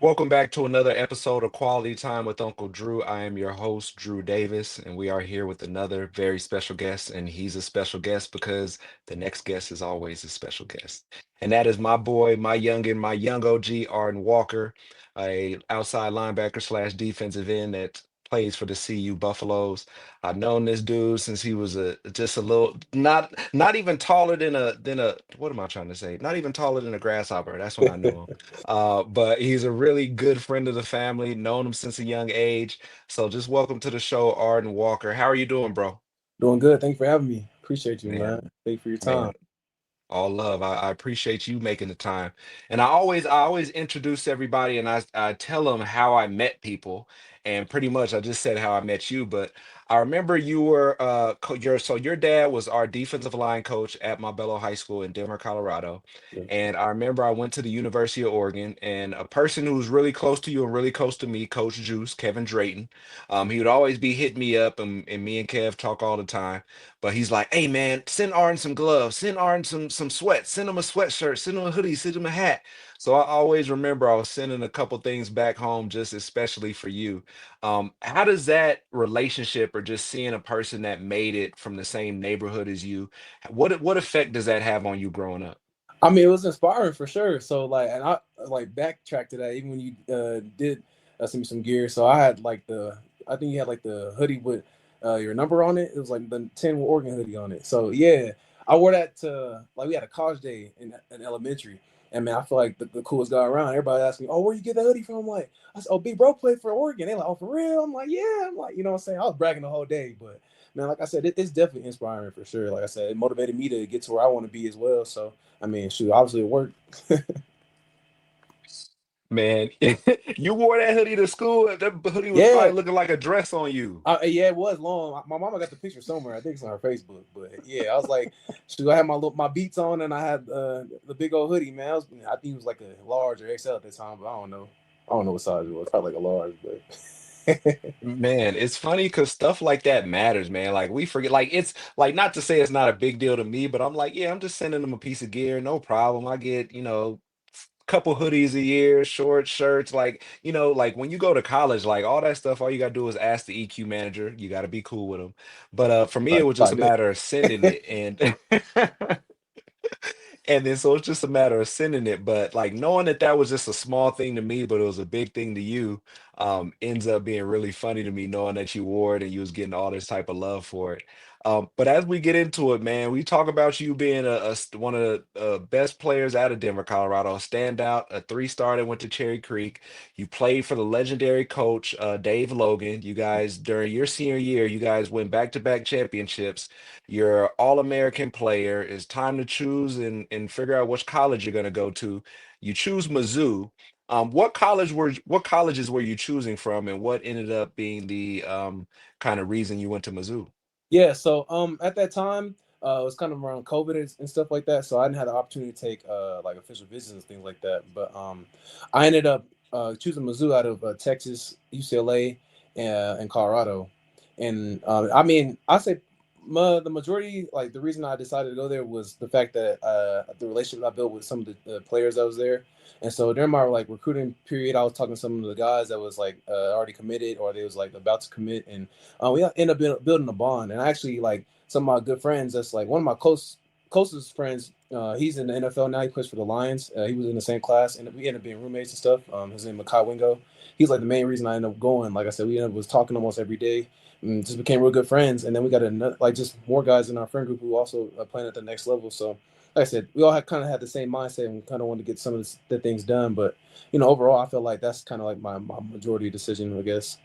Welcome back to another episode of Quality Time with Uncle Drew. I am your host, Drew Davis, and we are here with another very special guest. And he's a special guest because the next guest is always a special guest. And that is my boy, my youngin, my young OG, Arden Walker, a outside linebacker slash defensive end that plays for the CU Buffaloes. I've known this dude since he was just a little not even taller than a what am I trying to say? Not even taller than a grasshopper. That's when I knew him. But he's a really good friend of the family, known him since a young age. So just welcome to the show, Arden Walker. How are you doing, bro? Doing good. Thank you for having me. Appreciate you, Man, man. Thank you for your time. man, all love. I appreciate you making the time. And I always introduce everybody and I tell them how I met people. And pretty much I just said how I met you, but I remember you were your dad was our defensive line coach at Marbello High School in Denver, Colorado. Yeah. And I remember I went to the University of Oregon, and a person who's really close to you and really close to me, Coach Juice, Kevin Drayton. He would always be hitting me up, and me and Kev talk all the time. But he's like, "Hey man, send Arden some gloves, send Arden some sweats, send him a sweatshirt, send him a hoodie, send him a hat." So I always remember I was sending a couple things back home, just especially for you. How does that relationship, or just seeing a person that made it from the same neighborhood as you, what effect does that have on you growing up? I mean, it was inspiring for sure. So and I like backtrack to that. Even when you did send me some gear, so I had I think you had like the hoodie with your number on it. It was like the 10 Oregon hoodie on it. So yeah, I wore that to like we had a college day in elementary. And man, I feel like the coolest guy around. Everybody asked me, "Oh, where you get that hoodie from?" I'm like, I said, "Oh, big bro played for Oregon." They like, "Oh, for real?" I'm like, "Yeah." I'm like, you know what I'm saying? I was bragging the whole day, but man, like I said, it's definitely inspiring for sure. Like I said, it motivated me to get to where I want to be as well. So I mean, shoot, obviously it worked. Man, you wore that hoodie to school. That hoodie was Yeah, probably looking like a dress on you. yeah, it was long. My mama got the picture somewhere. I think it's on her Facebook. But yeah, I was like, shoot, I had my beats on and I had the big old hoodie, man. I think it was like a large or XL at the time, but I don't know. I don't know what size it was. Probably like a large, but Man, it's funny because stuff like that matters, man. Like we forget, like it's like not to say it's not a big deal to me, but I'm like, yeah, I'm just sending them a piece of gear, no problem. I get, couple hoodies a year, short shirts, like when you go to college, like all that stuff, all you gotta do is ask the EQ manager. You gotta be cool with them. But for me, it right, was just a right, good. matter of sending it, and and then so it's just a matter of sending it. But like knowing that that was just a small thing to me, but it was a big thing to you, ends up being really funny to me, knowing that you wore it and you was getting all this type of love for it. But as we get into it, man, we talk about you being one of the best players out of Denver, Colorado, a standout, a three-star that went to Cherry Creek. You played for the legendary coach, Dave Logan. You guys, during your senior year, you guys win back-to-back championships. You're an all-American player. It's time to choose and figure out which college you're going to go to. You choose Mizzou. What colleges were you choosing from, and what ended up being the kind of reason you went to Mizzou? Yeah, so at that time, it was kind of around COVID and stuff like that. So I didn't have the opportunity to take like official visits and things like that. But I ended up choosing Mizzou out of Texas, UCLA, and Colorado. And I mean, I say the majority, like the reason I decided to go there was the fact that the relationship I built with some of the players that was there. And so during my like recruiting period, I was talking to some of the guys that was like already committed or they was like about to commit, and we ended up building a bond. And actually, like some of my good friends, that's like one of my closest friends. He's in the NFL now. He plays for the Lions. He was in the same class, and we ended up being roommates and stuff. His name is Makai Wingo. He's like the main reason I ended up going. Like I said, we ended up was talking almost every day, and just became real good friends. And then we got another, like just more guys in our friend group who also are playing at the next level. So, like I said, we all had kind of had the same mindset and kind of wanted to get some of the things done. But overall, I feel like that's kind of like my majority decision, I guess.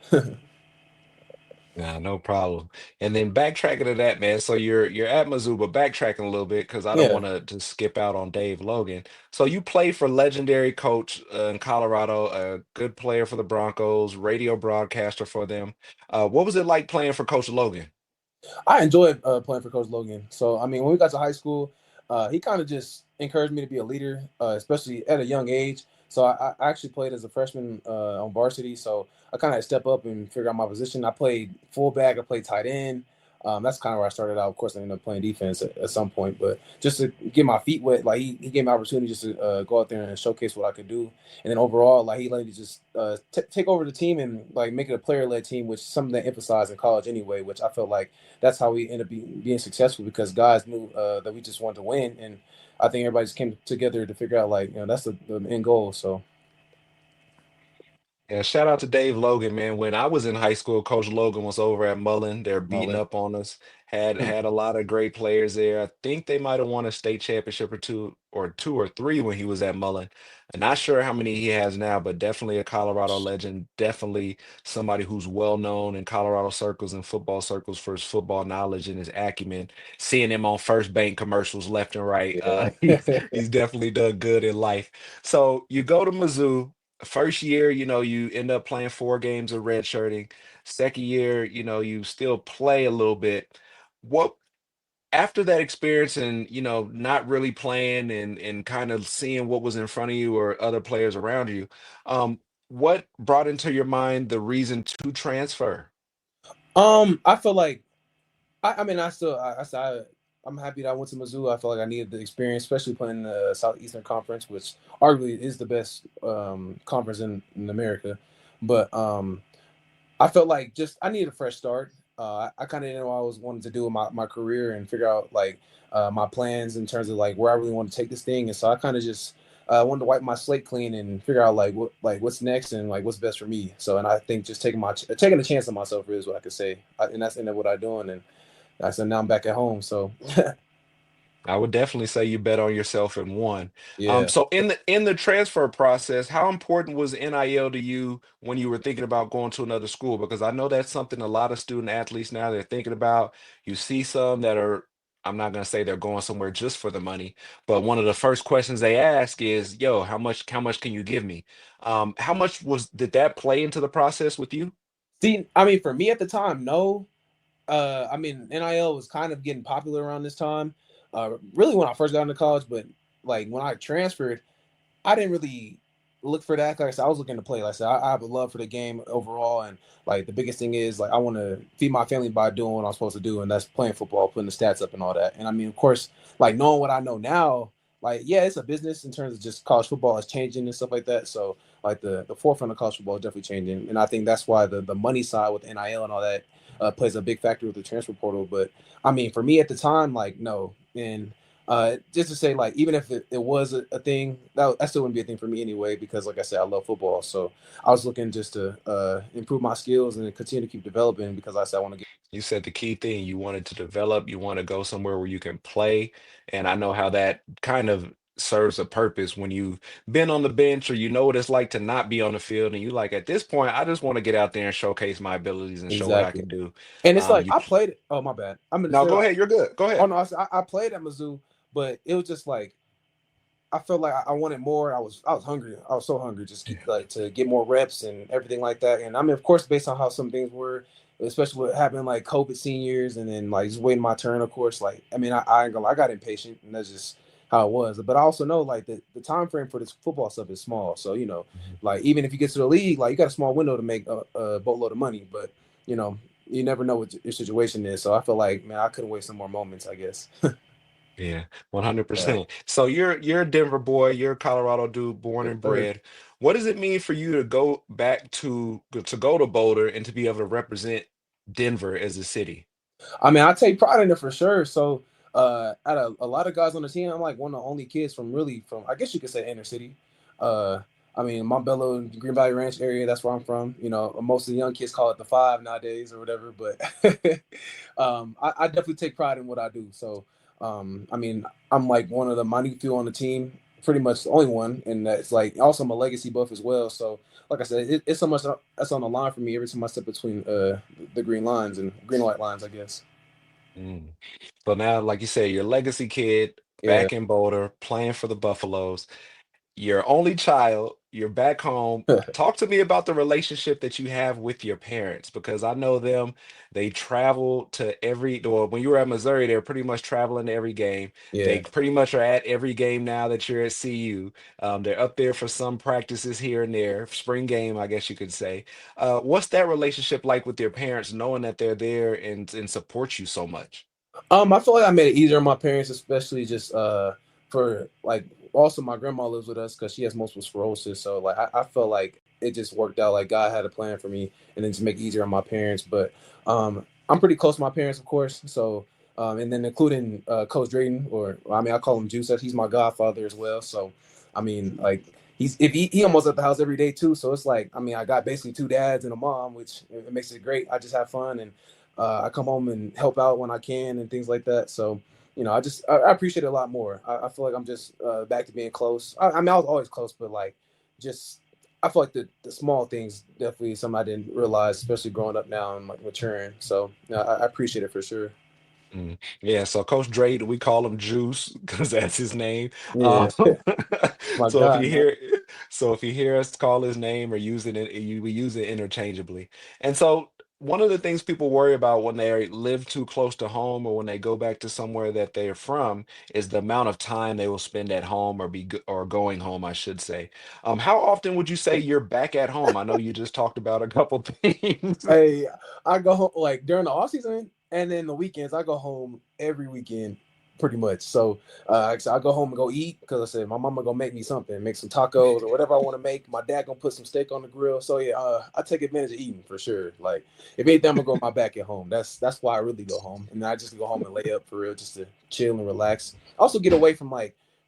Nah, no problem. And then backtracking to that, man. So you're at Mizzou, but backtracking a little bit because I don't Yeah. want to just skip out on Dave Logan. So you play for legendary coach in Colorado, a good player for the Broncos, radio broadcaster for them. What was it like playing for Coach Logan? I enjoyed playing for Coach Logan. So I mean, when we got to high school, he kind of just encouraged me to be a leader, especially at a young age. So I actually played as a freshman on varsity. So I kind of had to step up and figure out my position. I played fullback. I played tight end. That's kind of where I started out. Of course, I ended up playing defense at some point, but just to get my feet wet, like he gave me opportunity just to go out there and showcase what I could do. And then overall, like he let me just take over the team and like make it a player led team, which is something they emphasized in college anyway. Which I felt like that's how we ended up being successful because guys knew that we just wanted to win, and I think everybody just came together to figure out like that's the end goal. So Yeah, shout out to Dave Logan, man. When I was in high school, Coach Logan was over at Mullen. They're beating Mullen. up on us. Had a lot of great players there. I think they might have won a state championship or two or three when he was at Mullen. I'm not sure how many he has now, but definitely a Colorado legend. Definitely somebody who's well known in Colorado circles and football circles for his football knowledge and his acumen. Seeing him on First Bank commercials left and right, Yeah. he's definitely done good in life. So you go to Mizzou. First year, you end up playing 4 games of redshirting. Second year, you still play a little bit. What After that experience and not really playing and kind of seeing what was in front of you or other players around you, what brought into your mind the reason to transfer? I feel like I mean, I'm happy that I went to Mizzou. I feel like I needed the experience, especially playing in the Southeastern Conference, which arguably is the best conference in America. But I felt like just I needed a fresh start. I kind of didn't know what I was wanting to do in my career and figure out like my plans in terms of like where I really want to take this thing. And so I kind of just wanted to wipe my slate clean and figure out what's next and like what's best for me. So and I think just taking a chance on myself is what I could say, and that's ended what I'm doing. And I said now I'm back at home. So I would definitely say you bet on yourself and won. yeah. So in the transfer process, how important was NIL to you when you were thinking about going to another school? Because I know that's something a lot of student athletes now they're thinking about. You see some that are, I'm not gonna say they're going somewhere just for the money, but one of the first questions they ask is, "Yo, how much can you give me?" How much was did that play into the process with you? See, I mean, for me at the time, no. I mean, NIL was kind of getting popular around this time. Really when I first got into college, but like when I transferred, I didn't really look for that. Like I said, I was looking to play. Like I said, I have a love for the game overall, and like the biggest thing is like I want to feed my family by doing what I'm supposed to do, and that's playing football, putting the stats up, and all that. And I mean, of course, like knowing what I know now, like yeah, it's a business in terms of just college football is changing and stuff like that. So like the forefront of college football is definitely changing, and I think that's why the money side with NIL and all that plays a big factor with the transfer portal. But I mean, for me at the time, like no, and just to say, like, even if it was a thing, that still wouldn't be a thing for me anyway, because like I said, I love football. So I was looking just to improve my skills and continue to keep developing because like I said I want to get. You said the key thing you wanted to develop, you want to go somewhere where you can play. And I know how that kind of serves a purpose when you've been on the bench or you know what it's like to not be on the field. And you like, at this point, I just want to get out there and showcase my abilities and show what I Exactly. can do. And it's like You I played. Oh my bad. I'm gonna No, say go like, ahead. You're good. Go oh ahead. no, I played at Mizzou, but it was just like I felt like I wanted more. I was hungry. I was so hungry, just keep like to get more reps and everything like that. And I mean, of course, based on how some things were, especially what happened like COVID seniors, and then like just waiting my turn. Of course, like I mean, I ain't gonna lie, I got impatient, and that's just how it was. But I also know like the time frame for this football stuff is small. So Mhm. like even if you get to the league, like you got a small window to make a boatload of money. But you know, you never know what your situation is. So I feel like man, I couldn't wait some more moments. I guess. Yeah, Yeah. 100%. So you're a Denver boy, you're a Colorado dude, born Yes, and sir. bred. What does it mean for you to go back to go to Boulder and to be able to represent Denver as a city? I mean, I take pride in it for sure. So, out of a lot of guys on the team, I'm like one of the only kids from I guess you could say inner city. Uh, I mean, Montbello and Green Valley Ranch area, that's where I'm from. Most of the young kids call it the five nowadays or whatever. But I definitely take pride in what I do. So, I mean, I'm like one of the minute few on the team, pretty much the only one, and that's like also I'm a legacy buff as well. So, like I said, it's so much that's on the line for me every time I step between the green lines and green and white lines, I guess. Mm. So now, like you said, you're a legacy kid Yeah. back in Boulder playing for the Buffaloes. Your only child, you're back home. Talk to me about the relationship that you have with your parents because I know them. They travel to every, well, when you were at Missouri, they're pretty much traveling to every game. They Yeah. pretty much are at every game now that you're at CU. They're up there for some practices here and there, spring game, I guess you could say. What's that relationship like with your parents, knowing that they're there and support you so much? I feel like I made it easier on my parents, especially just for like also my grandma lives with us because she has multiple sclerosis. So like I felt like it just worked out. Like God had a plan for me, and then to make it easier on my parents. But I'm pretty close to my parents, of course. So and then including Coach Drayton, or I mean I call him Juice. He's my godfather as well. So I mean like. He almost at the house every day too, so it's like I mean I got basically two dads and a mom, which it makes it great. I just have fun and I come home and help out when I can and things like that. So, I appreciate it a lot more. I feel like I'm just back to being close. I mean, I was always close, but like just I feel like the small things definitely something I didn't realize, especially growing up now and like maturing. So, I appreciate it for sure. Yeah, so Coach Drake, we call him Juice because that's his name. Um, Yeah, my so if God, you man. hear, so if you hear us call his name or using it, we use it interchangeably. And so one of the things people worry about when they live too close to home or when they go back to somewhere that they're from is the amount of time they will spend at home or or going home, I should say. How often would you say you're back at home? I know you just talked about a couple things. Hey, I go home like during the off season and then the weekends. I go home every weekend, pretty much. So I go home and go eat because I said my mama gonna make me something, make some tacos or whatever I want to make. My dad gonna put some steak on the grill. So yeah, I take advantage of eating for sure. Like if anything, I'm gonna go my back at home. That's why I really go home, and then I just go home and lay up for real, just to chill and relax. Also get away from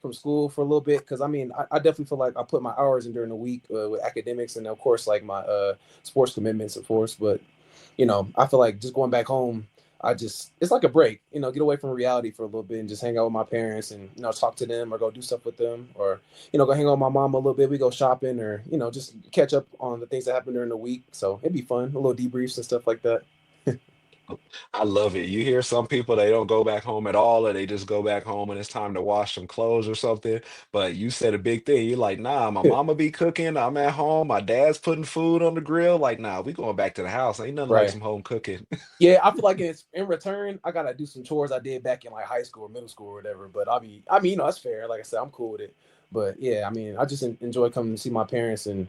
from school for a little bit because I mean I definitely feel like I put my hours in during the week with academics and of course like my sports commitments, of course. But I feel like just going back home, it's like a break. Get away from reality for a little bit and just hang out with my parents and talk to them or go do stuff with them or go hang out with my mom a little bit. We go shopping or just catch up on the things that happened during the week. So it'd be fun, a little debriefs and stuff like that. I love it. You hear some people they don't go back home at all, or they just go back home and it's time to wash some clothes or something. But you said a big thing. You're like, nah, my mama be cooking. I'm at home. My dad's putting food on the grill. Like, nah, we going back to the house. Ain't nothing like Right. some home cooking. Yeah, I feel like in return, I gotta do some chores I did back in like high school or middle school or whatever. But I mean, that's fair. Like I said, I'm cool with it. But yeah, I mean, I just enjoy coming to see my parents and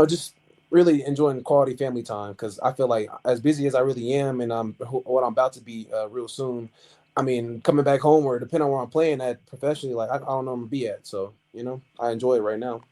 just really enjoying quality family time because I feel like as busy as I really am and what I'm about to be real soon. I mean, coming back home or depending on where I'm playing at professionally, like I don't know where I'm gonna be at. So I enjoy it right now.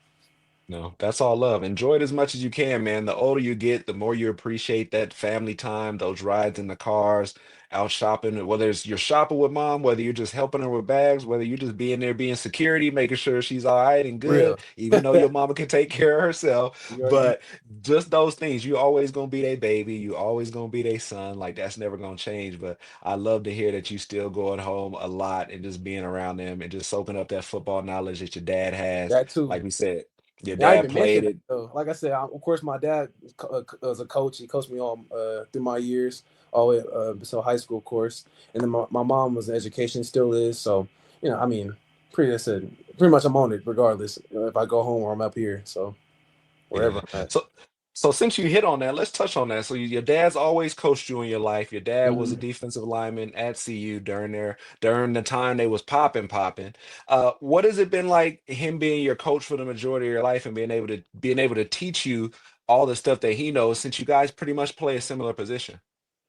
No, that's all love. Enjoy it as much as you can, man. The older you get, the more you appreciate that family time, those rides in the cars, out shopping, whether it's you're shopping with mom, whether you're just helping her with bags, whether you're just being there being security, making sure she's all right and good, Real. even though your mama can take care of herself. You But just those things, you always gonna be their baby, you always gonna be their son. Like that's never gonna change. But I love to hear that you still going home a lot and just being around them and just soaking up that football knowledge that your dad has. that too. Like we said. Your Yeah, I dad even played mentioned that it. though. Like I said, of course, my dad was a coach. He coached me all through my years, all the way so high school, of course. And then my mom was in education, still is. So I mean, I said, pretty much I'm on it regardless if I go home or I'm up here. So wherever Yeah. I'm at. So since you hit on that, let's touch on that. So your dad's always coached you in your life. Your dad was a Mhm. defensive lineman at CU during the time they was popping. What has it been like him being your coach for the majority of your life and being able to teach you all the stuff that he knows since you guys pretty much play a similar position?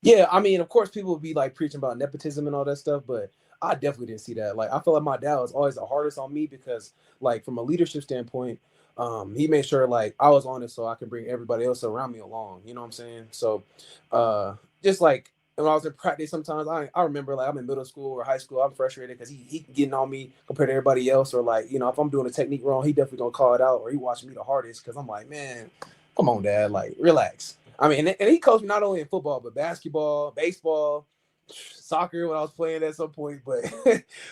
Yeah, I mean, of course, people would be like preaching about nepotism and all that stuff, but I definitely didn't see that. Like, I feel like my dad was always the hardest on me because, like, from a leadership standpoint, he made sure like I was on it so I could bring everybody else around me along. You know what I'm saying? So, just like when I was in practice, sometimes I remember like I'm in middle school or high school, I'm frustrated because he getting on me compared to everybody else, or like if I'm doing a technique wrong, he definitely gonna call it out, or he watching me the hardest because I'm like, man, come on, dad, like relax. I mean, and he coached me not only in football, but basketball, baseball, soccer when I was playing at some point. But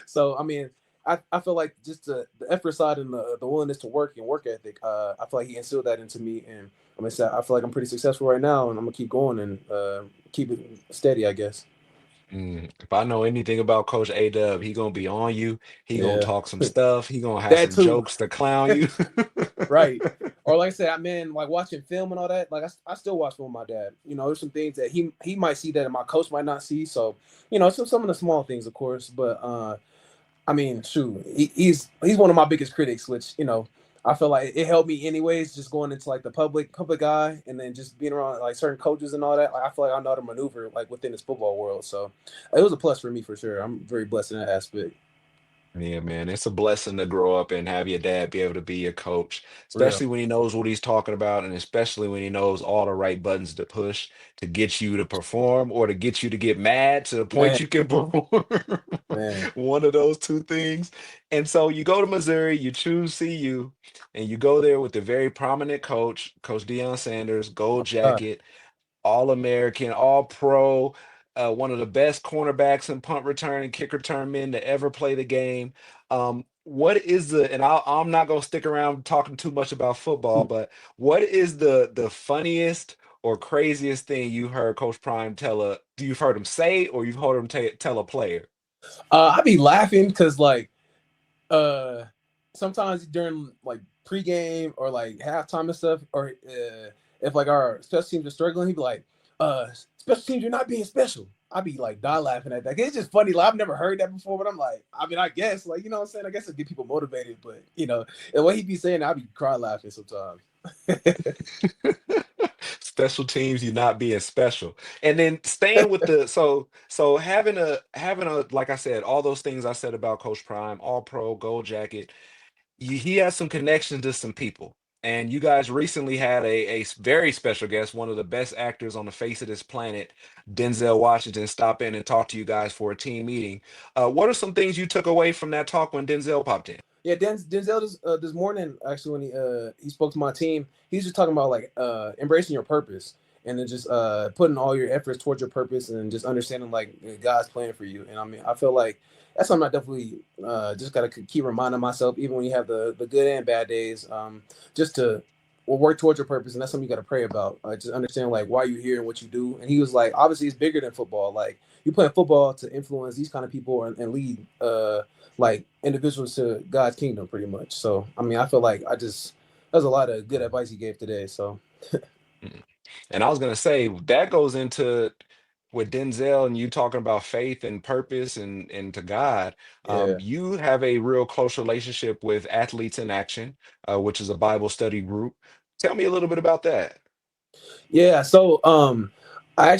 so, I mean, I feel like just the effort side and the willingness to work and work ethic, I feel like he instilled that into me. And I feel like I'm pretty successful right now and I'm going to keep going and keep it steady, I guess. If I know anything about Coach A Dub, he gonna be on you. He gonna Yeah, talk some stuff. He gonna have that some too. jokes to clown you. Right. Or like I said, I mean, like watching film and all that. Like I still watch film with my dad. You know, there's some things that he might see that my coach might not see. So, you know, some of the small things, of course. But I mean, shoot, he's one of my biggest critics. Which you know, I feel like it helped me anyways. Just going into like the public eye, and then just being around like certain coaches and all that. Like I feel like I know how to maneuver like within this football world. So it was a plus for me for sure. I'm very blessed in that aspect. Yeah, man, it's a blessing to grow up and have your dad be able to be your coach, Real especially when he knows what he's talking about, and especially when he knows all the right buttons to push to get you to perform or to get you to get mad to the man, point you can perform. man. One of those two things. And so you go to Missouri, you choose CU, and you go there with the very prominent coach, Coach Deion Sanders, gold jacket, all American, all pro, one of the best cornerbacks and punt return and kick return men to ever play the game. What is the, and I'm not going to stick around talking too much about football, but what is the funniest or craziest thing you heard Coach Prime tell a, do you've heard him say or you've heard him tell a player? I be laughing because like uh sometimes during like pregame or like halftime and stuff, or if like our special teams are struggling, he'd be like, special teams, you're not being special. I'd be like die laughing at that. It's just funny. Like I've never heard that before, but I'm like, I mean, I guess like you know what I'm saying. I guess it get people motivated, but you know, and what he'd be saying, I'd be cry laughing sometimes. Special teams, you not being special. And then staying with the so having a like I said, all those things I said about Coach Prime, all pro, gold jacket, he has some connections to some people. And you guys recently had very special guest, one of the best actors on the face of this planet, Denzel Washington, stop in and talk to you guys for a team meeting. What are some things you took away from that talk when Denzel popped in? Yeah, Denzel this morning actually when he spoke to my team, he's just talking about like embracing your purpose and then just putting all your efforts towards your purpose and just understanding like God's plan for you. And I mean, I feel like that's something I definitely just gotta keep reminding myself, even when you have the good and bad days, just to work towards your purpose. And that's something you got to pray about. Just understand like why you're here and what you do. And he was like, obviously, it's bigger than football. Like you play football to influence these kind of people and lead like individuals to God's kingdom, pretty much. So I mean, I feel like there's a lot of good advice he gave today. So Mm. And I was gonna say that goes into with Denzel and you talking about faith and purpose and to God. yeah, You have a real close relationship with Athletes in Action, which is a Bible study group. Tell me a little bit about that. yeah. So I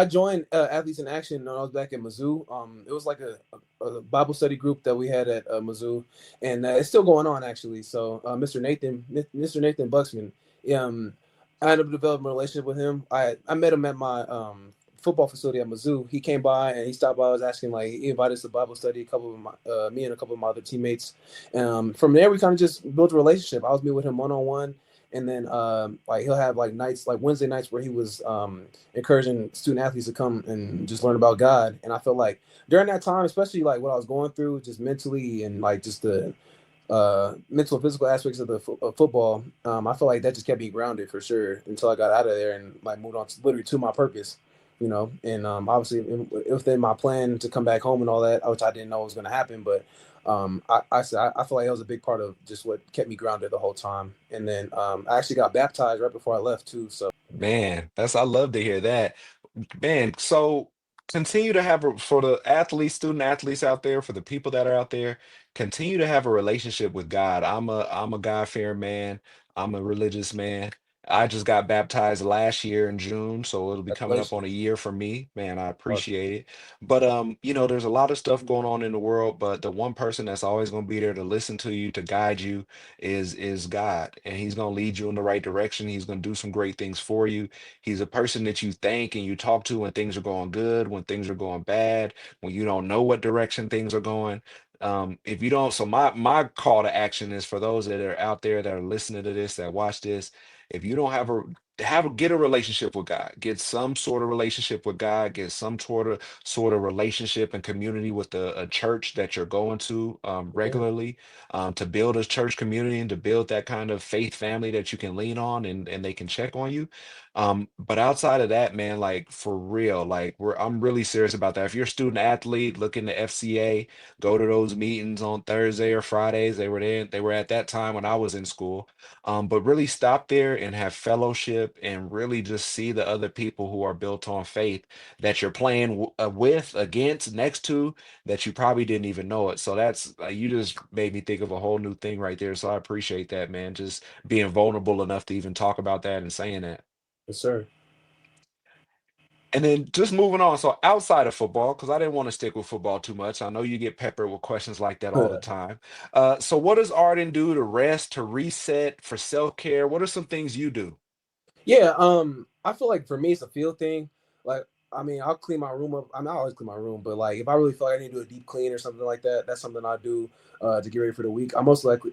joined Athletes in Action when I was back in Mizzou. It was like a Bible study group that we had at Mizzou, and it's still going on actually. So Mr. Nathan Buxman, um, I ended up developing a relationship with him. I met him at my football facility at Mizzou. He came by and he stopped by. I was asking like he invited us to Bible study. A couple of me and a couple of my other teammates. From there, we kind of just built a relationship. I was meeting with him one on one, and then like he'll have like nights like Wednesday nights where he was encouraging student athletes to come and just learn about God. And I felt like during that time, especially like what I was going through just mentally and like just the mental and physical aspects of the football, I feel like that just kept me grounded for sure until I got out of there and like moved on to, literally to my purpose, you know. And obviously within my plan to come back home and all that, which I didn't know was going to happen, but I feel like it was a big part of just what kept me grounded the whole time. And then I actually got baptized right before I left too. So Man, that's I love to hear that. Man, so continue to have for the athletes, student athletes out there, for the people that are out there, continue to have a relationship with God. I'm a God-fearing man. I'm a religious man. I just got baptized last year in June, so it'll be coming up on a congratulations. year for me. Man, I Awesome. appreciate it. But there's a lot of stuff going on in the world, but the one person that's always going to be there to listen to you, to guide you is God, and he's going to lead you in the right direction. He's going to do some great things for you. He's a person that you thank and you talk to when things are going good, when things are going bad, when you don't know what direction things are going. If you don't, so my call to action is for those that are out there that are listening to this, that watch this. If you don't have a get a relationship with God, get some sort of relationship with God, get some sort of relationship and community with a church that you're going to Yeah, regularly, to build a church community and to build that kind of faith family that you can lean on and they can check on you. But outside of that, man, like for real, like I'm really serious about that. If you're a student athlete, look into FCA, go to those meetings on Thursday or Fridays. They were at that time when I was in school. But really stop there and have fellowship and really just see the other people who are built on faith that you're playing with, against, next to, that you probably didn't even know it. So that's you just made me think of a whole new thing right there. So I appreciate that, man. Just being vulnerable enough to even talk about that and saying that. yes, sir. And then just moving on. So outside of football, because I didn't want to stick with football too much. I know you get peppered with questions like that all the time. So what does Arden do to rest, to reset, for self-care? What are some things you do? Yeah, I feel like for me it's a feel thing. Like, I mean, I'll clean my room up. I mean, I always clean my room, but like if I really feel like I need to do a deep clean or something like that, that's something I do to get ready for the week. I most likely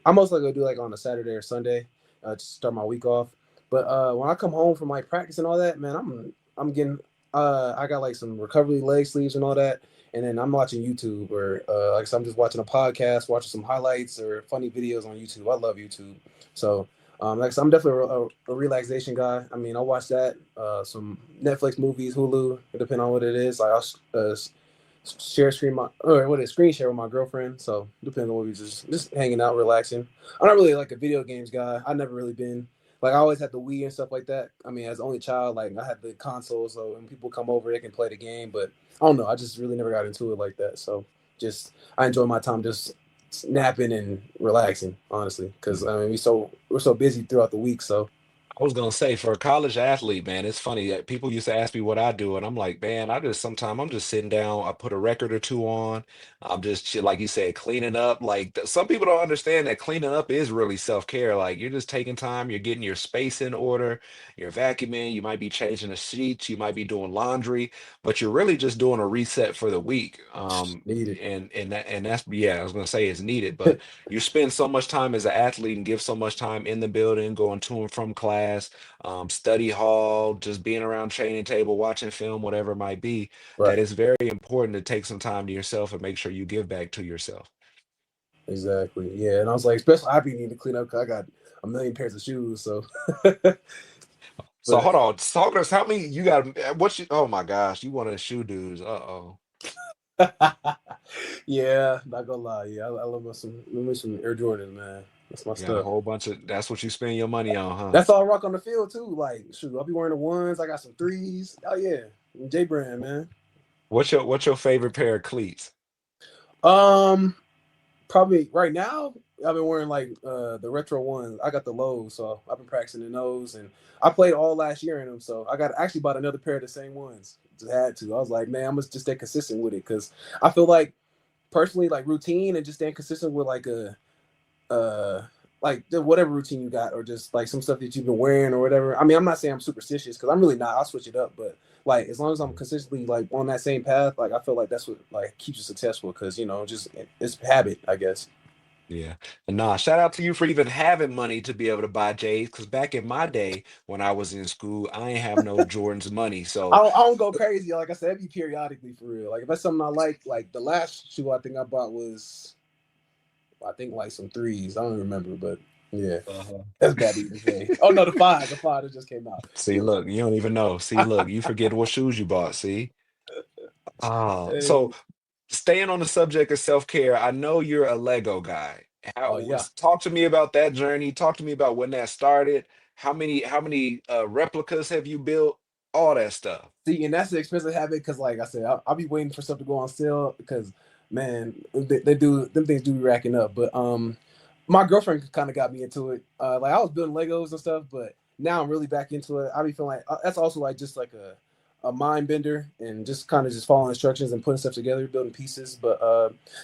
do like on a Saturday or Sunday to start my week off. But when I come home from like practice and all that, man, I'm getting I got like some recovery leg sleeves and all that, and then I'm watching YouTube or like I said, I'm just watching a podcast, watching some highlights or funny videos on YouTube. I love YouTube, so. Like I said, I'm definitely a relaxation guy. I mean, I watch that, some Netflix movies, Hulu, depending on what it is. Like I'll share screen my or what is screen share with my girlfriend. So depending on what we just hanging out, relaxing. I'm not really like a video games guy. I never really been like I always had the Wii and stuff like that. I mean, as the only child, like I had the console, so when people come over, they can play the game. But I don't know. I just really never got into it like that. So just I enjoy my time just napping and relaxing, honestly, because I mean we're so busy throughout the week. So I was gonna say for a college athlete, man, it's funny that people used to ask me what I do, and I'm like, man, I just sometimes I'm just sitting down, I put a record or two on, I'm just like you said, cleaning up. Like some people don't understand that cleaning up is really self-care. Like you're just taking time, you're getting your space in order, you're vacuuming, you might be changing the sheets, you might be doing laundry, but you're really just doing a reset for the week. needed. And that's yeah, I was gonna say it's needed, but you spend so much time as an athlete and give so much time in the building, going to and from class, study hall, just being around training table, watching film, whatever it might be, that Right. it's very important to take some time to yourself and make sure you give back to yourself. Exactly. Yeah. And I was like, especially I be needing to clean up because I got a million pairs of shoes. So, but So hold on, talk to us. How many you got? What you? Oh my gosh, you one of the shoe dudes. Uh-oh. yeah, not gonna lie. Yeah, I love me some Air Jordans, man. That's my You got a stuff. whole bunch of. That's what you spend your money on, huh? That's all I rock on the field too. Like, shoot, I'll be wearing the ones. I got some threes. Oh yeah, J brand, man. What's your favorite pair of cleats? Um, Probably right now, I've been wearing like the retro ones. I got the lows, so I've been practicing in those, and I played all last year in them. So I got actually bought another pair of the same ones. Just had to. I was like, man, I'm gonna just stay consistent with it because I feel like personally, like routine and just staying consistent with uh whatever routine you got, or just like some stuff that you've been wearing or whatever. I mean, I'm not saying I'm superstitious because I'm really not. I'll switch it up, but like as long as I'm consistently like on that same path, like I feel like that's what like keeps you successful because just it's habit, I guess. Yeah. And nah, shout out to you for even having money to be able to buy J's. Because back in my day, when I was in school, I ain't have no Jordan's money. So, I don't go crazy. Like I said, it'd be periodically for real. Like if that's something I like the last shoe I think I bought was I think like some threes. I don't remember, but yeah, uh that's bad to even say. Oh no, the five that just came out. see, Yeah. look, you don't even know. See, look, you forget what shoes you bought. See? So Hey. staying on the subject of self-care, I know you're a Lego guy. Oh yeah. Talk to me about that journey. Talk to me about when that started. How many replicas have you built? All that stuff. See, and that's the expensive habit because, like I said, I'll be waiting for stuff to go on sale because, man, they do them things do be racking up. But my girlfriend kind of got me into it. Like I was building Legos and stuff, but now I'm really back into it. I be feeling like that's also like just like a mind bender and just kind of just following instructions and putting stuff together, building pieces. But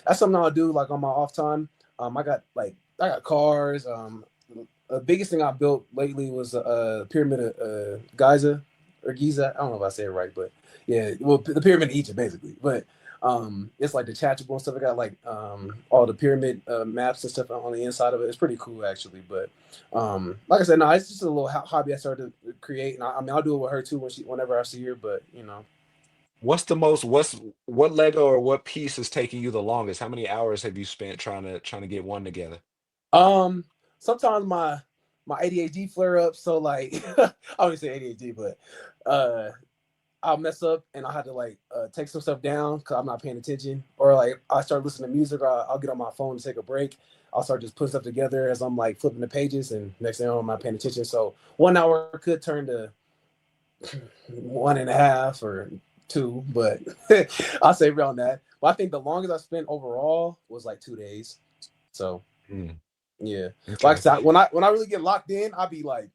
that's something I'll do like on my off time. I got cars. The biggest thing I built lately was a pyramid of Giza or Giza. I don't know if I say it right, but yeah, well, the pyramid of Egypt, basically. But It's like detachable and stuff. I got like all the pyramid maps and stuff on the inside of it. It's pretty cool actually. But like I said, no, it's just a little hobby I started to create, and I mean I'll do it with her too whenever I see her. But you know, What Lego or what piece is taking you the longest? How many hours have you spent trying to get one together? um, sometimes my ADHD flare up. So like, I wouldn't say ADHD, but uh, I'll mess up and I'll have to like take some stuff down because I'm not paying attention, or like I start listening to music, or I'll get on my phone to take a break. I'll start just putting stuff together as I'm like flipping the pages, and next thing I'm not paying attention. So 1 hour could turn to 1.5 or two, but I'll say around that. But I think the longest I spent overall was like 2 days. So Mm, yeah, like I okay. said, when I really get locked in, I'll be like,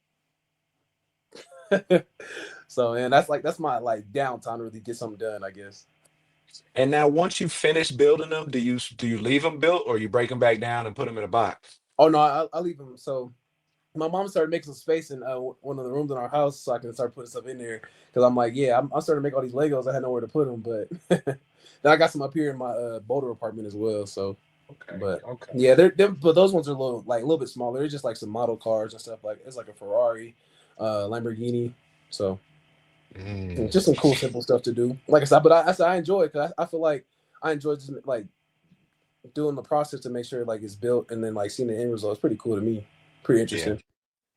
so and that's my like downtime to really get something done, I guess. And now, once you finish building them, do you leave them built or you break them back down and put them in a box? Oh no, I leave them. So my mom started making some space in one of the rooms in our house, so I can start putting stuff in there. Because I'm like, yeah, I'm starting to make all these Legos. I had nowhere to put them, but then I got some up here in my Boulder apartment as well. So, Okay, but okay. yeah, but those ones are a little bit smaller. They're just like some model cars and stuff. Like it's like a Ferrari, Lamborghini. So Mm. just some cool, simple stuff to do. Like I said, but I said I enjoy it because I feel like I enjoy just like doing the process to make sure like it's built and then like seeing the end result. It's pretty cool to me. Pretty Yeah, interesting.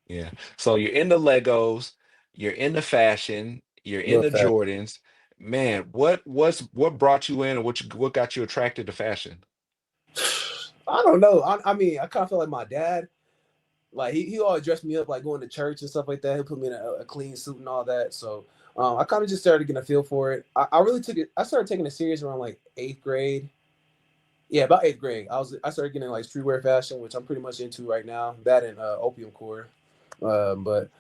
yeah. So you're into Legos, you're into fashion, you're Love into that. Jordans. Man, what brought you in, or what got you attracted to fashion? I don't know. I mean, I kind of feel like my dad. Like he always dressed me up, like going to church and stuff like that. He put me in a clean suit and all that. So I kind of just started getting a feel for it. I really took it. I started taking it serious around like eighth grade. Yeah, about eighth grade. I started getting like streetwear fashion, which I'm pretty much into right now. That and opium core. But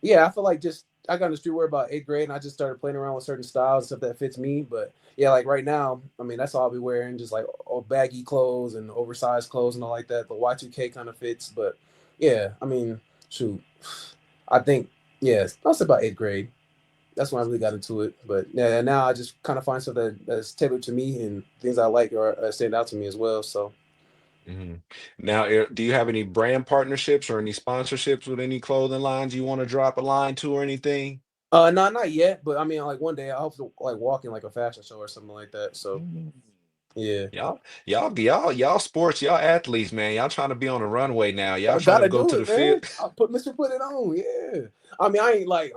yeah, I feel like just I got into streetwear about eighth grade, and I just started playing around with certain styles and stuff that fits me. But yeah, like right now, I mean, that's all I'll be wearing, just like all baggy clothes and oversized clothes and all like that. The Y2K kind of fits, but yeah, I mean, shoot, I think yes, that's about eighth grade. That's when I really got into it. But yeah, now I just kind of find stuff that's tailored to me and things I like or stand out to me as well. So Mhm. Now, do you have any brand partnerships or any sponsorships with any clothing lines you want to drop a line to or anything? no, not yet, but I mean, like one day I hope to like walk in like a fashion show or something like that. So Mm. yeah. Y'all sports, y'all athletes, man. Y'all trying to be on the runway now. Y'all I trying to gotta go do to the it, man. field. I put Mr. Put it on, yeah. I mean, I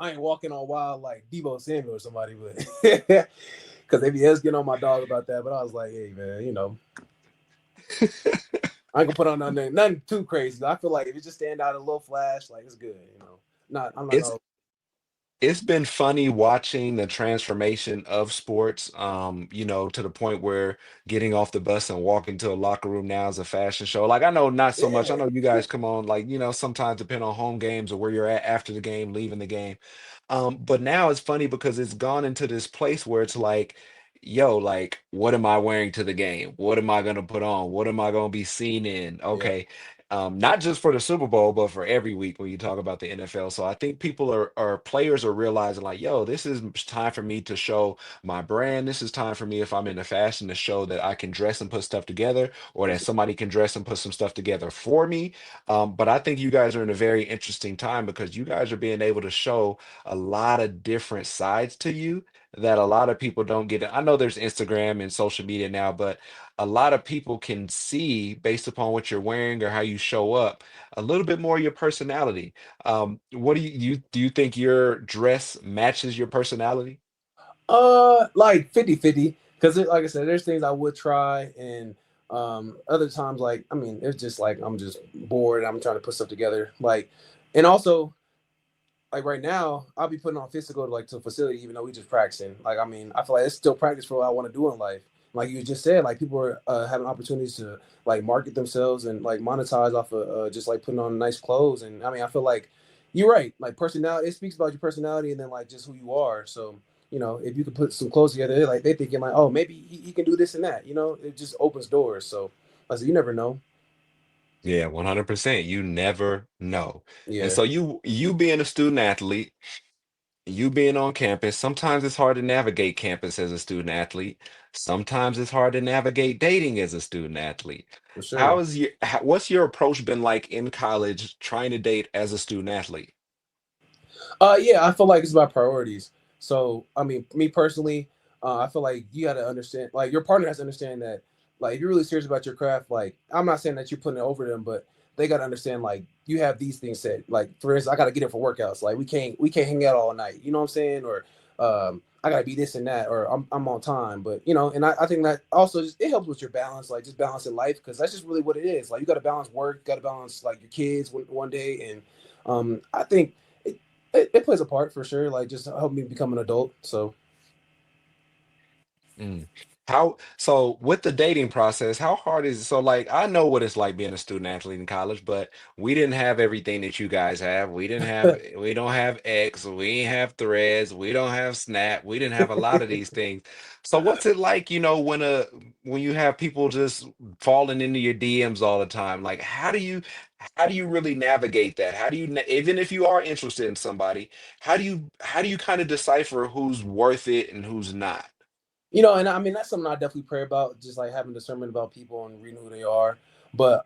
ain't walking on wild like Debo Samuel or somebody, but because they be asking on my dog about that. But I was like, hey, man, I ain't gonna put on nothing too crazy. I feel like if it just stand out a little flash, like it's good, Not, I'm not It's gonna. it's been funny watching the transformation of sports, to the point where getting off the bus and walking to a locker room now is a fashion show. Like I know not so much. I Yeah, know you guys come on, like, sometimes depend on home games or where you're at after the game, leaving the game. But now it's funny because it's gone into this place where it's like, yo, like, what am I wearing to the game? What am I gonna put on? What am I gonna be seen in? yeah, Okay. Not just for the Super Bowl, but for every week when you talk about the NFL. So I think people are players are realizing like, yo, this is time for me to show my brand. This is time for me if I'm into fashion to show that I can dress and put stuff together, or that somebody can dress and put some stuff together for me. But I think you guys are in a very interesting time because you guys are being able to show a lot of different sides to you that a lot of people don't get. I know there's Instagram and social media now, but a lot of people can see based upon what you're wearing or how you show up a little bit more of your personality. What do you think your dress matches your personality? like 50-50. Because like I said, there's things I would try, and other times like I mean, it's just like I'm just bored. I'm trying to put stuff together, like, and also like right now, I'll be putting on physical to a facility, even though we just practicing. Like, I mean, I feel like it's still practice for what I want to do in life. Like you just said, like people are having opportunities to like market themselves and like monetize off of just like putting on nice clothes. And I mean, I feel like you're right. Like personality, it speaks about your personality and then like just who you are. So if you could put some clothes together, they thinking like, oh, maybe he can do this and that. It just opens doors. So I said, you never know. Yeah, 100%. You never know. And Yeah. so you being a student athlete, You being on campus, sometimes it's hard to navigate campus as a student athlete. Sometimes it's hard to navigate dating as a student athlete. For sure. What's your approach been like in college trying to date as a student athlete? Yeah, I feel like it's about priorities. So, I mean, me personally, I feel like you got to understand, like your partner has to understand that, like if you're really serious about your craft, like I'm not saying that you're putting it over them, but they got to understand, like you have these things set. Like for instance, I got to get it for workouts. Like we can't hang out all night. You know what I'm saying? Or I got to be this and that, or I'm on time. But I think that also just it helps with your balance, like just balancing life, because that's just really what it is. Like you got to balance work, got to balance like your kids one day, and I think it plays a part for sure. Like just help me become an adult. So Mm. How so with the dating process, how hard is it? So like I know what it's like being a student athlete in college, but we didn't have everything that you guys have. We don't have X, we ain't have threads, we don't have Snap, we didn't have a lot of these things. So what's it like, when you have people just falling into your DMs all the time? Like how do you really navigate that? Even if you are interested in somebody, how do you kind of decipher who's worth it and who's not? and I mean that's something I definitely pray about, just like having discernment about people and reading who they are. But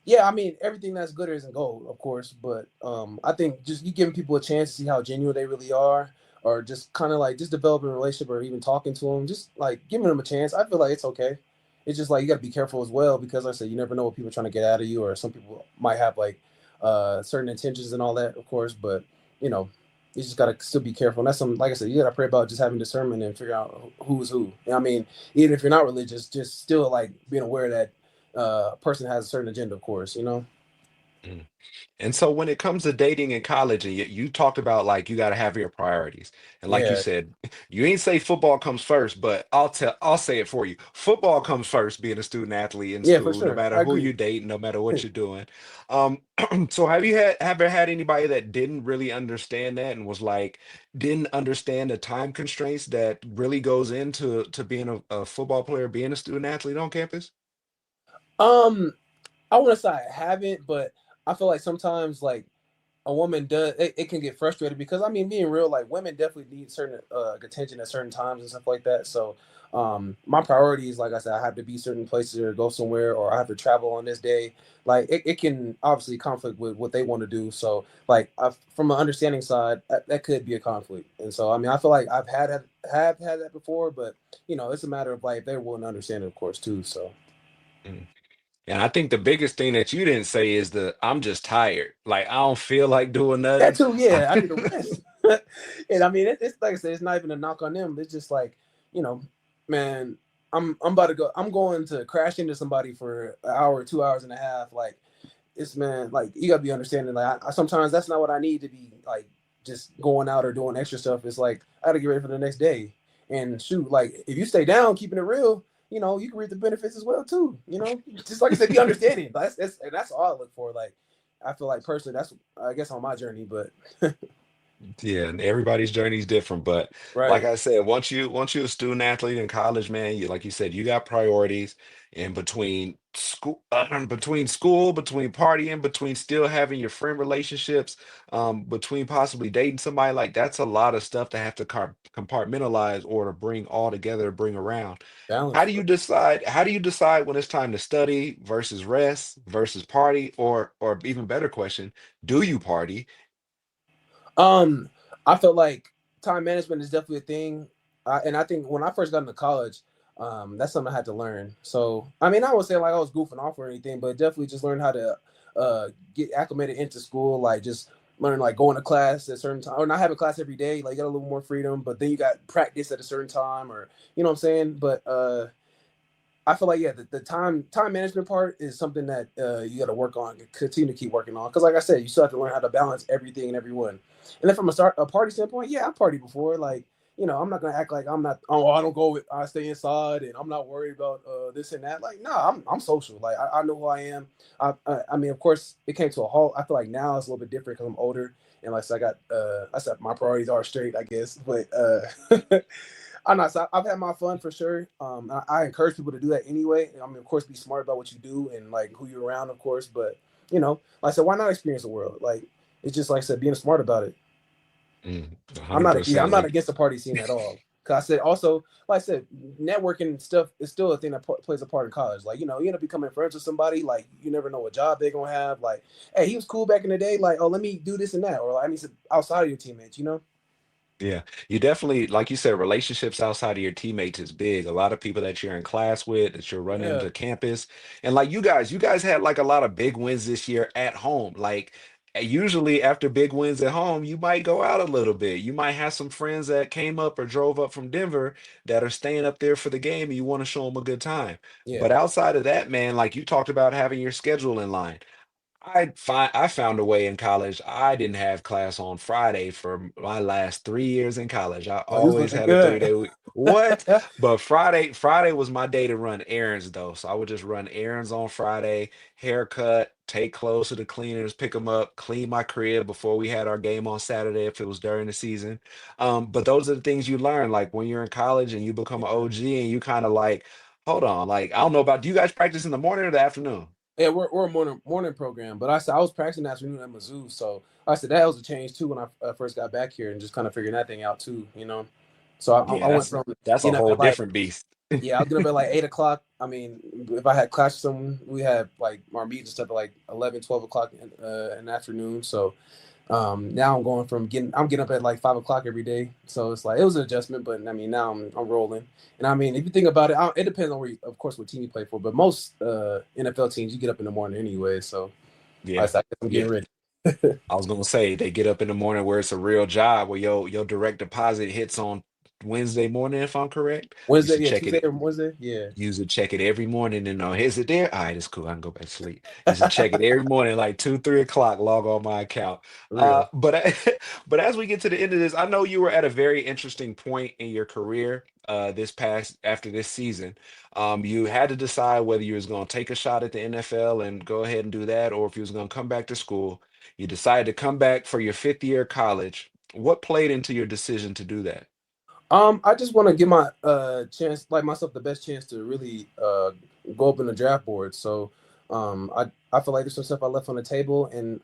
yeah, I mean everything that's good isn't gold, of course. But I think just you giving people a chance to see how genuine they really are, or just kind of like just developing a relationship, or even talking to them, just like giving them a chance. I feel like it's okay. It's just like you got to be careful as well, because like I said, you never know what people are trying to get out of you, or some people might have like certain intentions and all that, of course. But you know, you just gotta still be careful. And that's something, like I said, you gotta pray about just having discernment and figure out who's who. I mean, even if you're not religious, just still like being aware that a person has a certain agenda, of course. Mm. And so when it comes to dating in college, and you talked about like you got to have your priorities, and like you Yeah, said, you ain't say football comes first, but I'll say it for you. Football comes first, being a student athlete in yeah, for school, no sure. matter I who agree. you date, no matter what you're doing. Um, so have you had ever had anybody that didn't really understand that and was like didn't understand the time constraints that really goes into being a football player, being a student athlete on campus? Um, I want to say I haven't, but I feel like sometimes like a woman does it can get frustrated, because I mean being real, like women definitely need certain attention at certain times and stuff like that. So my priorities, like I said, I have to be certain places or go somewhere, or I have to travel on this day. Like it can obviously conflict with what they want to do. So like from an understanding side, that could be a conflict. And so I mean I feel like have had that before, but it's a matter of like if they're willing to understand it, of course, too. So Mm. And I think the biggest thing that you didn't say is I'm just tired. Like I don't feel like doing that nothing. too, yeah, I need to rest. And I mean, it's like I said, it's not even a knock on them. It's just like, you know, man, I'm about to go. I'm going to crash into somebody for an hour, 2 hours and a half. Like, it's man, like you gotta be understanding. Like, sometimes that's not what I need to be like, just going out or doing extra stuff. It's like I gotta get ready for the next day. And shoot, like if you stay down, keeping it real, you can reap the benefits as well too. Just like I said, be understanding. That's all I look for. Like, I feel like personally, that's I guess on my journey, but Yeah, and everybody's journey is different, but like right, I said, once you're a student athlete in college, man, you like you said, you got priorities in between school, between partying, between still having your friend relationships, between possibly dating somebody. Like that's a lot of stuff to have to compartmentalize or to bring all together, bring around. balance. How do you decide when it's time to study versus rest versus party, or even better question, do you party? Um, I felt like time management is definitely a thing, and I think when I first got into college, that's something I had to learn. So, I mean, I would say like I was goofing off or anything, but definitely just learn how to get acclimated into school, like just learn like going to class at a certain time, or not having class every day. Like you got a little more freedom, but then you got practice at a certain time, or you know what I'm saying. But I feel like yeah, the time management part is something that you got to work on, continue to keep working on. Because like I said, you still have to learn how to balance everything and everyone. And then from a party standpoint, yeah, I partied before. Like I'm not gonna act like I'm not. Oh, I don't go. I stay inside, and I'm not worried about this and that. Like, no, I'm social. Like, I know who I am. I mean, of course, it came to a halt. I feel like now it's a little bit different because I'm older, and like so I said my priorities are straight, I guess. But I'm not. So I've had my fun for sure. I encourage people to do that anyway. I mean, of course, be smart about what you do and like who you're around, of course. But like I said, why not experience the world? Like it's just like I said, being smart about it. I'm not, yeah, 100%. I'm not Like, against the party scene at all. Cause I said also, like I said, networking and stuff is still a thing that plays a part in college. Like, you end up becoming friends with somebody. Like, you never know what job they're gonna have. Like, hey, he was cool back in the day. Like, oh, let me do this and that, or like, I mean, outside of your teammates, you know? yeah, you definitely, like you said, relationships outside of your teammates is big. A lot of people that you're in class with, that you're running Yeah, to campus, and like you guys had like a lot of big wins this year at home. Like usually after big wins at home, you might go out a little bit. You might have some friends that came up or drove up from Denver that are staying up there for the game, and you want to show them a good time. yeah. But outside of that, man, like you talked about having your schedule in line. I found a way in college. I didn't have class on Friday for my last 3 years in college. I Oh, he was always looking had a good. 3 day week. What? But Friday was my day to run errands though. So I would just run errands on Friday, haircut, take clothes to the cleaners, pick them up, clean my crib before we had our game on Saturday if it was during the season. But those are the things you learn, like when you're in college and you become an Yeah. OG and you kind of like, hold on, like I don't know about, do you guys practice in the morning or the afternoon? Yeah, we're a morning program, but I said I was practicing afternoon at Mizzou, so I said that was a change too when I first got back here and just kind of figuring that thing out too, you know. So I Yeah, went that's from that's a getting up whole at like, different beast. yeah, I was getting up at like 8 o'clock. I mean, if I had class with someone, we had like our meetings and stuff at like 11, 12 o'clock in the afternoon. So now I'm getting up at like 5 o'clock every day. So it's like it was an adjustment, but I mean now I'm rolling. And I mean if you think about it, it depends on of course what team you play for, but most NFL teams you get up in the morning anyway. So Yeah. I guess I'm Yeah. getting ready. I was gonna say they get up in the morning where it's a real job where your direct deposit hits on Wednesday morning, if I'm correct. You Wednesday, should yeah, check Tuesday it. or Wednesday, yeah, Usually check it every morning and know, is it there? All right, it's cool. I can go back to sleep. Used to check it every morning, like 2, 3 o'clock, log on my account. real. But but as we get to the end of this, I know you were at a very interesting point in your career this past after this season. You had to decide whether you was going to take a shot at the NFL and go ahead and do that, or if you was going to come back to school. You decided to come back for your fifth year of college. What played into your decision to do that? I just want to give my chance, like myself, the best chance to really go up in the draft board. So I feel like there's some stuff I left on the table, and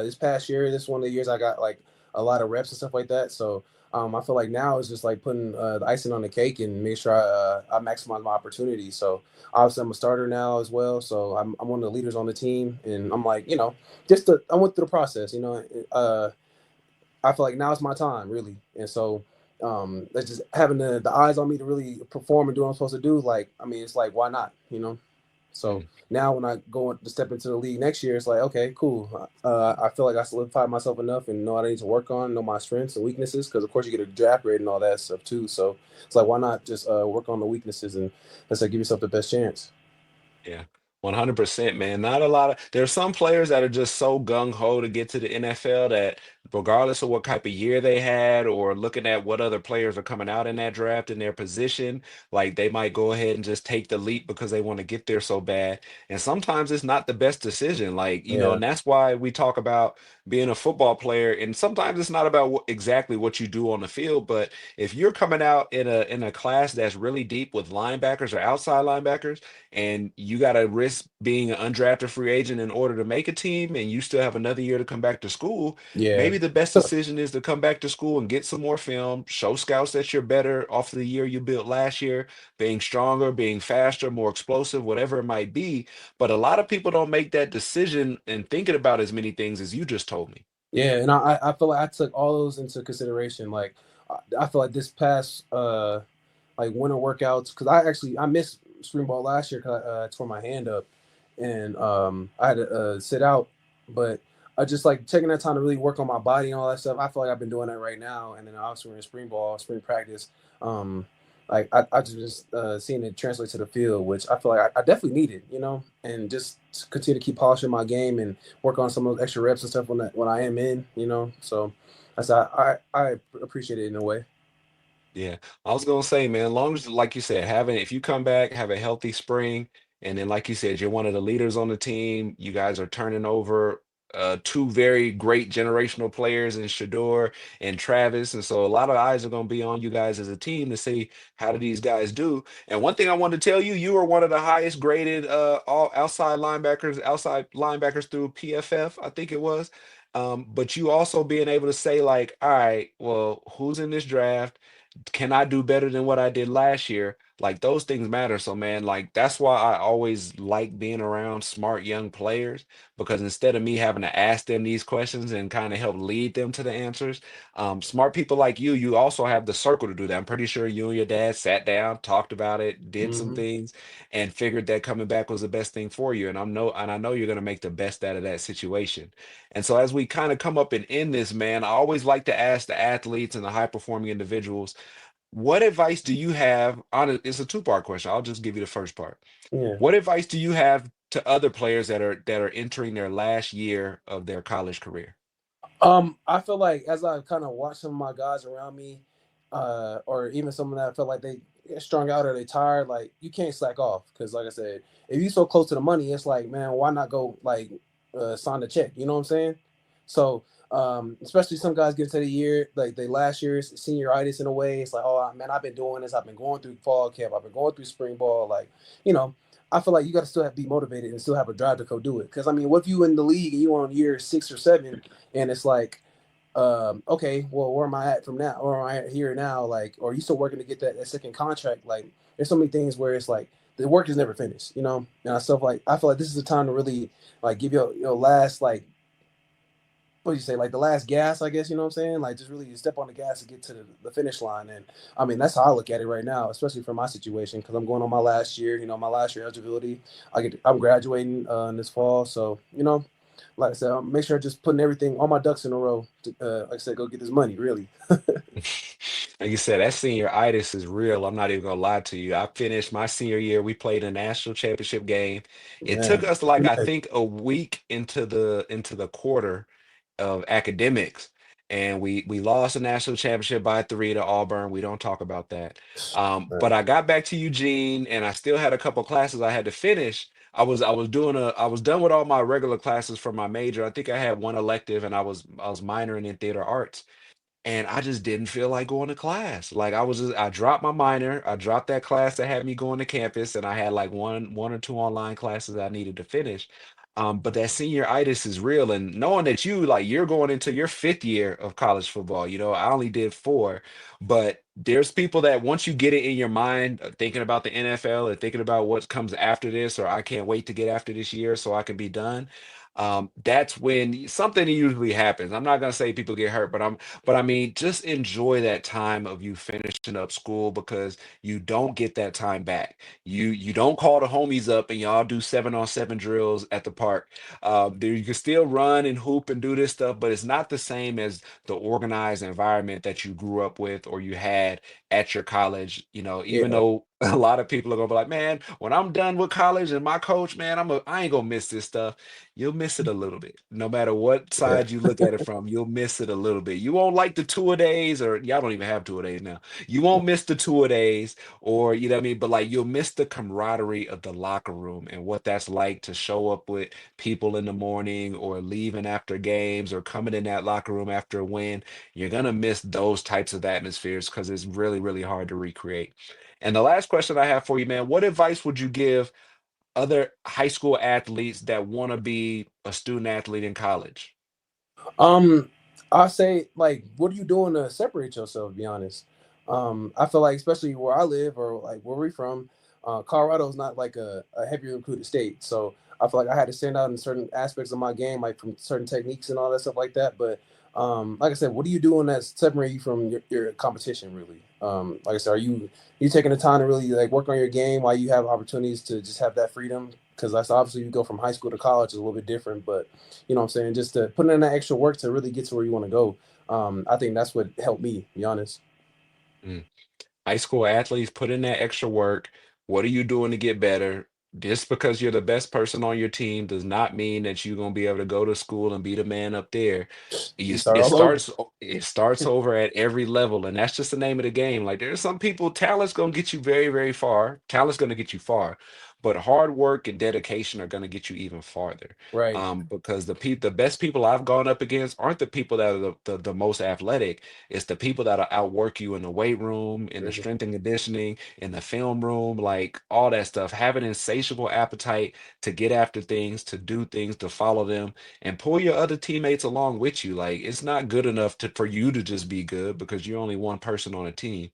this past year, this one of the years I got like a lot of reps and stuff like that. So I feel like now it's just like putting the icing on the cake and make sure I maximize my opportunity. So obviously I'm a starter now as well. So I'm one of the leaders on the team, and I'm like I went through the process. I feel like now it's my time, really. And so that's just having the eyes on me to really perform and do what I'm supposed to do. Like, I mean, it's like, why not? So now when I go to step into the league next year, it's like, okay, cool. I feel like I solidified myself enough and know what I need to work on, know my strengths and weaknesses. Because of course you get a draft grade and all that stuff too. So it's like, why not just work on the weaknesses and let's say give yourself the best chance. Yeah, 100%, man. Not a lot of there's some players that are just so gung ho to get to the NFL that regardless of what type of year they had or looking at what other players are coming out in that draft in their position, like they might go ahead and just take the leap because they want to get there so bad. And sometimes it's not the best decision. Like, Yeah, and that's why we talk about being a football player. And sometimes it's not about exactly what you do on the field, but if you're coming out in a class that's really deep with linebackers or outside linebackers and you got to risk being an undrafted free agent in order to make a team, and you still have another year to come back to school, yeah. maybe the best So decision is to come back to school and get some more film, show scouts that you're better off of the year you built last year, being stronger, being faster, more explosive, whatever it might be. But a lot of people don't make that decision and thinking about as many things as you just told me. yeah, and I feel like I took all those into consideration. Like I feel like this past like winter workouts because I missed spring ball last year because I tore my hand up and I had to sit out. But I just like taking that time to really work on my body and all that stuff. I feel like I've been doing that right now. And then obviously we're in spring ball, spring practice. Um, like I just seeing it translate to the field, which I feel like I definitely need it, and just continue to keep polishing my game and work on some of those extra reps and stuff when I am in. So that's I appreciate it in a way. Yeah, I was gonna say, man, as long as, like you said, if you come back, have a healthy spring, and then, like you said, you're one of the leaders on the team. You guys are turning over two very great generational players in Shador and Travis, and so a lot of eyes are gonna be on you guys as a team to see how do these guys do. And one thing I wanted to tell you, you are one of the highest graded all outside linebackers through PFF, I think it was. But you also being able to say like, all right, well, who's in this draft? Can I do better than what I did last year? Like those things matter. So man, like that's why I always like being around smart young players because instead of me having to ask them these questions and kind of help lead them to the answers, smart people like you also have the circle to do that. I'm pretty sure you and your dad sat down, talked about it, did some Hmm. things, and figured that coming back was the best thing for you. And I know you're gonna make the best out of that situation. And so as we kind of come up and end this, man, I always like to ask the athletes and the high performing individuals what advice do you have on it? It's a two-part question. I'll just give you the first part. Yeah. What advice do you have to other players that are entering their last year of their college career? I feel like as I kind of watch some of my guys around me, or even someone that I feel like they get strung out or they tired, like you can't slack off because, like I said, if you so close to the money, it's like, man, why not go like sign the check? You know what I'm saying? So, especially some guys get to the year like they last year's senioritis in a way. It's like, oh man, I've been doing this. I've been going through fall camp. I've been going through spring ball. Like, you know, I feel like you got to still have to be motivated and still have a drive to go do it. Because I mean, what if you in the league and you on year 6 or 7, and it's like, okay, well, where am I at from now? Or am I at here now? Like, or are you still working to get that second contract? Like, there's so many things where it's like the work is never finished, you know. And I stuff like I feel like this is the time to really like give your last like what do you say, like the last gas, I guess, you know what I'm saying? Like just really step on the gas to get to the finish line. And I mean, that's how I look at it right now, especially for my situation, because I'm going on my last year, my last year eligibility. I'm graduating in this fall. So, like I said, I'll make sure I just putting everything, all my ducks in a row to, like I said, go get this money, really. Like you said, that senioritis is real. I'm not even gonna lie to you. I finished my senior year. We played a national championship game. It took Man. us like I think a week into the quarter of academics, and we lost the national championship by 3 to Auburn. We don't talk about that. But Man. I got back to Eugene, and I still had a couple classes I had to finish. I was done with all my regular classes for my major. I think I had one elective, and I was minoring in theater arts and I just didn't feel like going to class. Like I dropped my minor, I dropped that class that had me going to campus, and I had like one or two online classes I needed to finish. But that senioritis is real, and knowing that you're going into your fifth year of college football. I only did four, but there's people that once you get it in your mind, thinking about the NFL and thinking about what comes after this, or I can't wait to get after this year so I can be done. That's when something usually happens. I'm not gonna say people get hurt, but I mean, just enjoy that time of you finishing up school because you don't get that time back. You don't call the homies up and y'all do 7-on-7 drills at the park. There you can still run and hoop and do this stuff, but it's not the same as the organized environment that you grew up with or you had at your college. Even Yeah. though a lot of people are gonna be like, man, when I'm done with college and my coach, man, I ain't gonna miss this stuff. You'll miss it a little bit. No matter what Yeah. side you look at it from, you'll miss it a little bit. You won't like the tour days, or y'all don't even have tour days now. You won't miss the tour days, or you know what I mean, but like you'll miss the camaraderie of the locker room and what that's like to show up with people in the morning or leaving after games or coming in that locker room after a win. You're gonna miss those types of atmospheres because it's really, really hard to recreate. And the last question I have for you, man, what advice would you give other high school athletes that want to be a student athlete in college? Um, I say like, what are you doing to separate yourself? To be honest, I feel like especially where I live or like where we're from, Colorado is not like a heavily recruited state, so I feel like I had to stand out in certain aspects of my game, like from certain techniques and all that stuff like that. But like I said, what are you doing that separate you from your competition? Really, like I said, are you taking the time to really like work on your game while you have opportunities to just have that freedom? Because that's obviously you go from high school to college is a little bit different, but you know what I'm saying, just to put in that extra work to really get to where you want to go. I think that's what helped me, to be honest. Mm. High school athletes put in that extra work. What are you doing to get better? Just because you're the best person on your team does not mean that you're gonna be able to go to school and be the man up there. You You, start it all over. starts it starts over at every level, and that's just the name of the game. Like there's some people, talent's gonna get you very, very far. Talent's gonna get you far, but hard work and dedication are going to get you even farther. Right. Because the best people I've gone up against aren't the people that are the most athletic. It's the people that'll outwork you in the weight room, in the Mhm. strength and conditioning, in the film room, like all that stuff. Have an insatiable appetite to get after things, to do things, to follow them, and pull your other teammates along with you. Like it's not good enough for you to just be good because you're only one person on a team.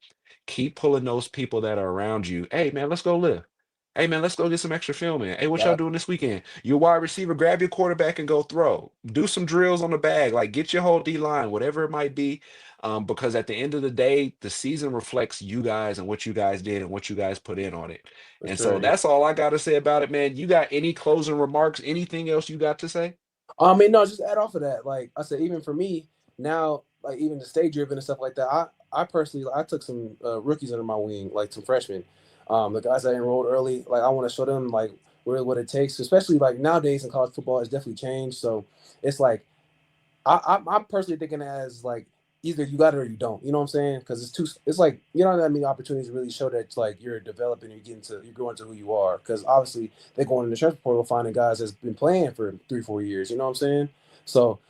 Keep pulling those people that are around you. Hey man, let's go live. Hey man, let's go get some extra film in. Hey, what y'all That doing this weekend? Your wide receiver, grab your quarterback and go throw. Do some drills on the bag. Like get your whole D line, whatever it might be. Because at the end of the day, the season reflects you guys and what you guys did and what you guys put in on it. for And so sure. Yeah. that's all I got to say about it, man. You got any closing remarks? Anything else you got to say? I mean, no, just add off of that. Like I said, even for me now, like even the state driven and stuff like that. I personally, I took some rookies under my wing, like some freshmen. The guys that enrolled early, like I want to show them like what it takes, especially like nowadays in college football, has definitely changed. So it's like I'm personally thinking as like either you got it or you don't. You know what I'm saying? Because it's too. It's like you don't have that many opportunities to really show that like you're developing, you're growing to who you are. Because obviously they're going in the transfer portal finding guys that's been playing for 3 4 years. You know what I'm saying? So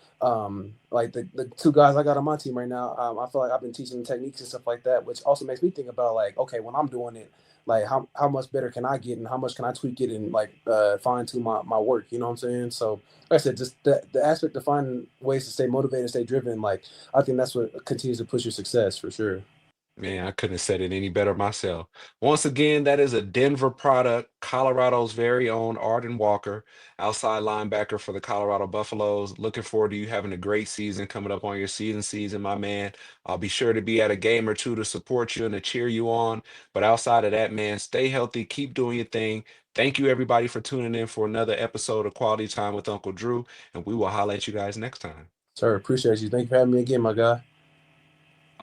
like the two guys I got on my team right now, I feel like I've been teaching them techniques and stuff like that, which also makes me think about like okay when I'm doing it. Like how much better can I get and how much can I tweak it and like fine tune my work, you know what I'm saying? So like I said, just the aspect of finding ways to stay motivated, stay driven. Like I think that's what continues to push your success for sure. Man, I couldn't have said it any better myself. Once again, that is a Denver product, Colorado's very own Arden Walker, outside linebacker for the Colorado Buffaloes. Looking forward to you having a great season coming up on your season, my man. I'll be sure to be at a game or two to support you and to cheer you on. But outside of that, man, stay healthy, keep doing your thing. Thank you, everybody, for tuning in for another episode of Quality Time with Uncle Drew, and we will holler at you guys next time. Sir, appreciate you. Thank you for having me again, my guy.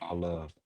I love.